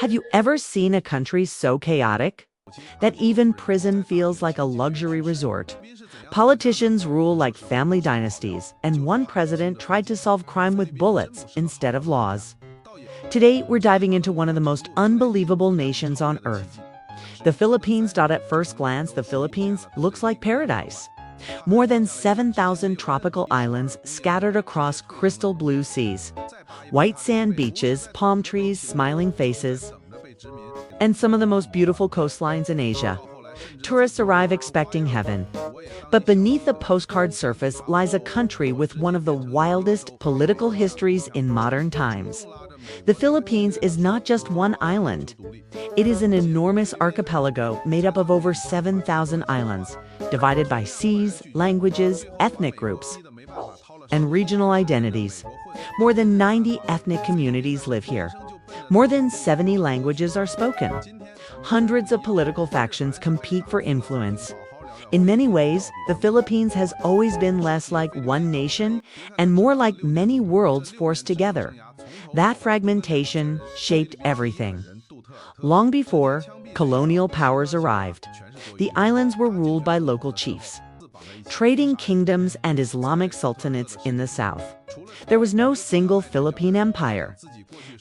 Have you ever seen a country so chaotic that even prison feels like a luxury resort? Politicians rule like family dynasties, and one president tried to solve crime with bullets instead of laws. Today, we're diving into one of the most unbelievable nations on Earth, the Philippines. At first glance, the Philippines looks like paradise. More than 7,000 tropical islands scattered across crystal blue seas. White sand beaches, palm trees, smiling faces, and some of the most beautiful coastlines in Asia. Tourists arrive expecting heaven. But beneath the postcard surface lies a country with one of the wildest political histories in modern times. The Philippines is not just one island. It is an enormous archipelago made up of over 7,000 islands, divided by seas, languages, ethnic groups, and regional identities. More than 90 ethnic communities live here. More than 70 languages are spoken. Hundreds of political factions compete for influence. In many ways, the Philippines has always been less like one nation and more like many worlds forced together. That fragmentation shaped everything. Long before colonial powers arrived, the islands were ruled by local chiefs, trading kingdoms and Islamic sultanates in the south. There was no single Philippine empire,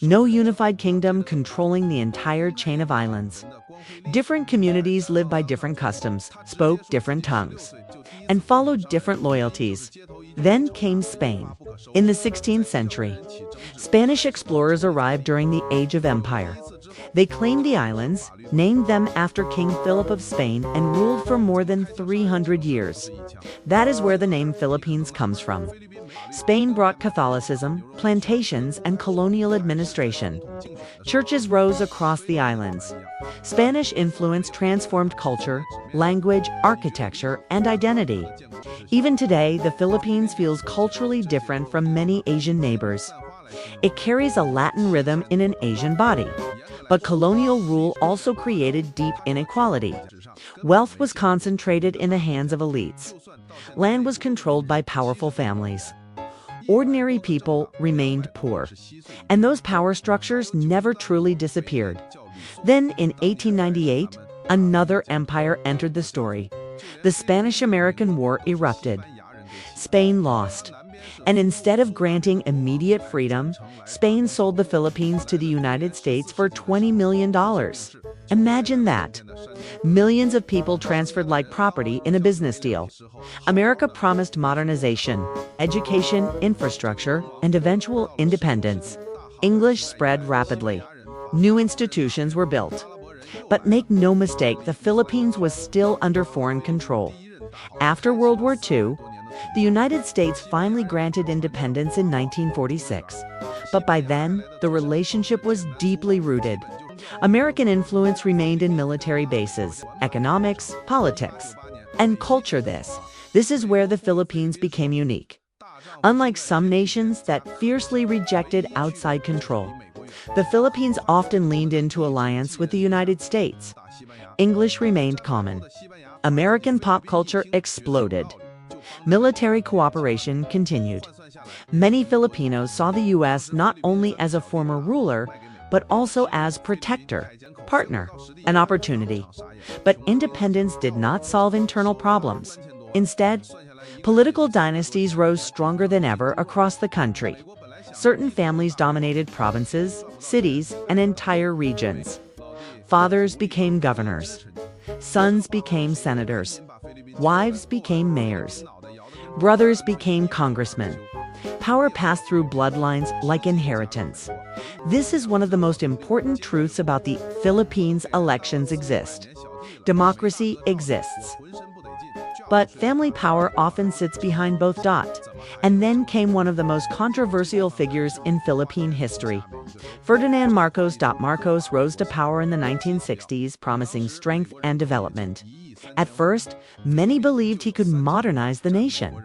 no unified kingdom controlling the entire chain of islands. Different communities lived by different customs, spoke different tongues, and followed different loyalties. Then came Spain. In the 16th century, Spanish explorers arrived during the Age of Empire. They claimed the islands, named them after King Philip of Spain, and ruled for more than 300 years. That is where the name Philippines comes from. Spain brought Catholicism, plantations, and colonial administration. Churches rose across the islands. Spanish influence transformed culture, language, architecture, and identity. Even today, the Philippines feels culturally different from many Asian neighbors. It carries a Latin rhythm in an Asian body. But colonial rule also created deep inequality. Wealth was concentrated in the hands of elites. Land was controlled by powerful families. Ordinary people remained poor. And those power structures never truly disappeared. Then, in 1898, another empire entered the story. The Spanish-American War erupted. Spain lost. And instead of granting immediate freedom, Spain sold the Philippines to the United States for $20 million. Imagine that. Millions of people transferred like property in a business deal. America promised modernization, education, infrastructure, and eventual independence. English spread rapidly. New institutions were built. But make no mistake, the Philippines was still under foreign control. After World War II, the United States finally granted independence in 1946. But by then, the relationship was deeply rooted. American influence remained in military bases, economics, politics, and culture. This is where the Philippines became unique. Unlike some nations that fiercely rejected outside control, the Philippines often leaned into alliance with the United States. English remained common. American pop culture exploded. Military cooperation continued. Many Filipinos saw the U.S. not only as a former ruler, but also as protector, partner, and opportunity. But independence did not solve internal problems. Instead, political dynasties rose stronger than ever across the country. Certain families dominated provinces, cities, and entire regions. Fathers became governors. Sons became senators. Wives became mayors. Brothers became congressmen. Power passed through bloodlines like inheritance. This is one of the most important truths about the Philippines. Elections exist. Democracy exists. But family power often sits behind both. And then came one of the most controversial figures in Philippine history. Ferdinand Marcos. Marcos rose to power in the 1960s, promising strength and development. At first, many believed he could modernize the nation.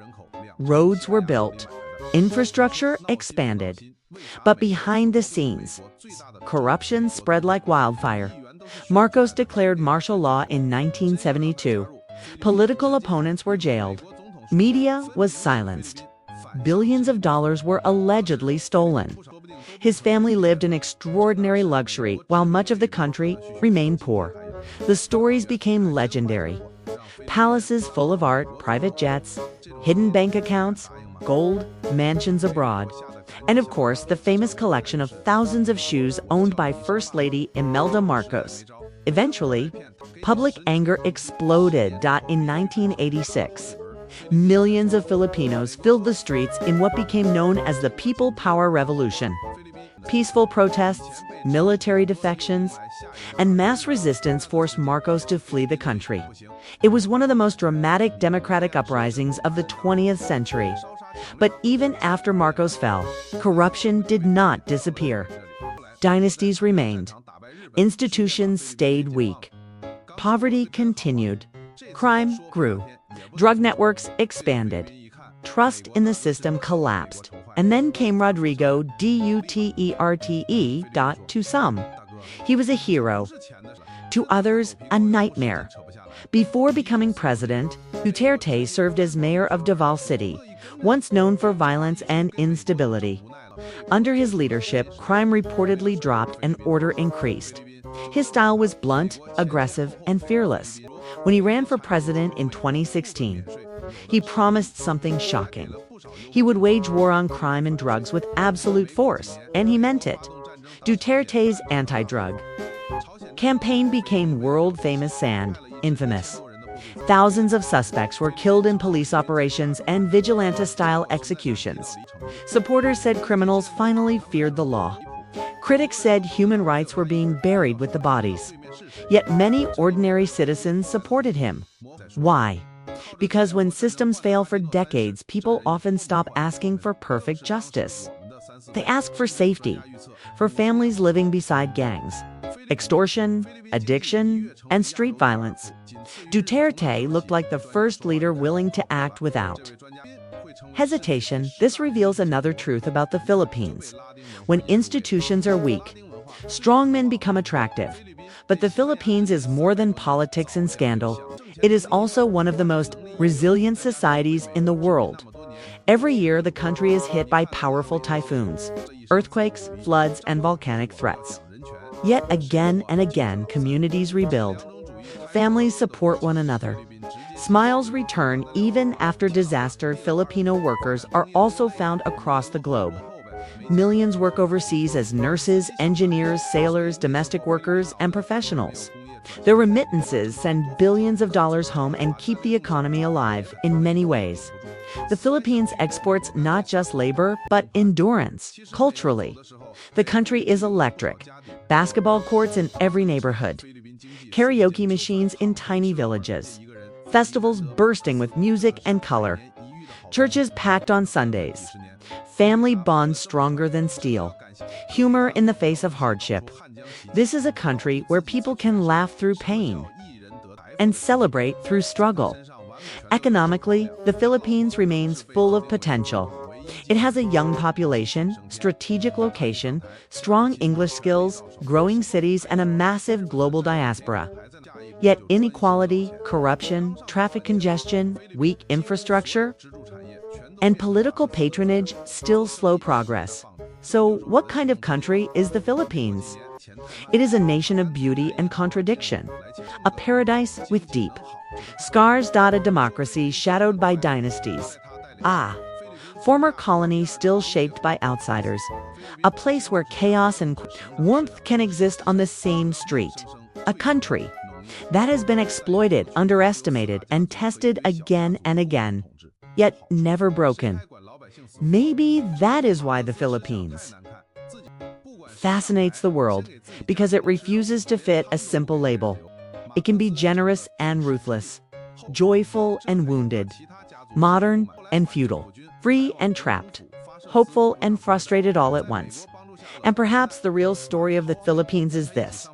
Roads were built. Infrastructure expanded. But behind the scenes, corruption spread like wildfire. Marcos declared martial law in 1972. Political opponents were jailed. Media was silenced. billions of dollars were allegedly stolen. His family lived in extraordinary luxury while much of the country remained poor. The stories became legendary. Palaces full of art, private jets, hidden bank accounts, gold, mansions abroad. And of course, the famous collection of thousands of shoes owned by First Lady Imelda Marcos. Eventually, public anger exploded. In 1986, millions of Filipinos filled the streets in what became known as the People Power Revolution. Peaceful protests, military defections, and mass resistance forced Marcos to flee the country. It was one of the most dramatic democratic uprisings of the 20th century. But even after Marcos fell, corruption did not disappear. Dynasties remained. Institutions stayed weak. Poverty continued. Crime grew. Drug networks expanded. Trust in the system collapsed. And then came Rodrigo Duterte. To some, he was a hero. To others, a nightmare. Before becoming president, Duterte served as mayor of Davao City, once known for violence and instability. Under his leadership, crime reportedly dropped and order increased. His style was blunt, aggressive, and fearless. When he ran for president in 2016, he promised something shocking. He would wage war on crime and drugs with absolute force, and he meant it. Duterte's anti-drug campaign became world-famous and infamous. Thousands of suspects were killed in police operations and vigilante-style executions. Supporters said criminals finally feared the law. Critics said human rights were being buried with the bodies. Yet many ordinary citizens supported him. Why? Because when systems fail for decades, people often stop asking for perfect justice. They ask for safety, for families living beside gangs, extortion, addiction, and street violence. Duterte looked like the first leader willing to act without hesitation. This reveals another truth about the Philippines. When institutions are weak, strongmen become attractive. But the Philippines is more than politics and scandal. It is also one of the most resilient societies in the world. Every year, the country is hit by powerful typhoons, earthquakes, floods, and volcanic threats. Yet again and again, communities rebuild. Families support one another. Smiles return even after disaster. Filipino workers are also found across the globe. Millions work overseas as nurses, engineers, sailors, domestic workers, and professionals. Their remittances send billions of dollars home and keep the economy alive in many ways. The Philippines exports not just labor, but endurance, culturally. The country is electric. Basketball courts in every neighborhood. Karaoke machines in tiny villages. Festivals bursting with music and color. Churches packed on Sundays. Family bonds stronger than steel. Humor in the face of hardship. This is a country where people can laugh through pain and celebrate through struggle. Economically, the Philippines remains full of potential. It has a young population, strategic location, strong English skills, growing cities, and a massive global diaspora. Yet inequality, corruption, traffic congestion, weak infrastructure, and political patronage still slow progress. So, what kind of country is the Philippines? It is a nation of beauty and contradiction, a paradise with deep scars. A democracy shadowed by dynasties. Former colony still shaped by outsiders. A place where chaos and warmth can exist on the same street. A country that has been exploited, underestimated, and tested again and again, yet never broken. Maybe that is why the Philippines fascinates the world, because it refuses to fit a simple label. It can be generous and ruthless, joyful and wounded, modern and feudal, free and trapped, hopeful and frustrated all at once. And perhaps the real story of the Philippines is this: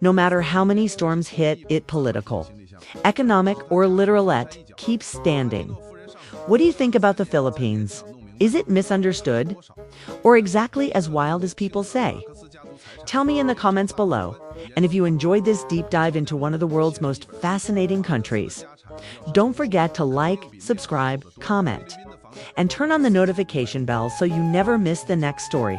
no matter how many storms hit it, political, economic, or literal, it keeps standing. What do you think about the Philippines? Is it misunderstood? Or exactly as wild as people say? Tell me in the comments below. And if you enjoyed this deep dive into one of the world's most fascinating countries, don't forget to like, subscribe, comment. And turn on the notification bell so you never miss the next story.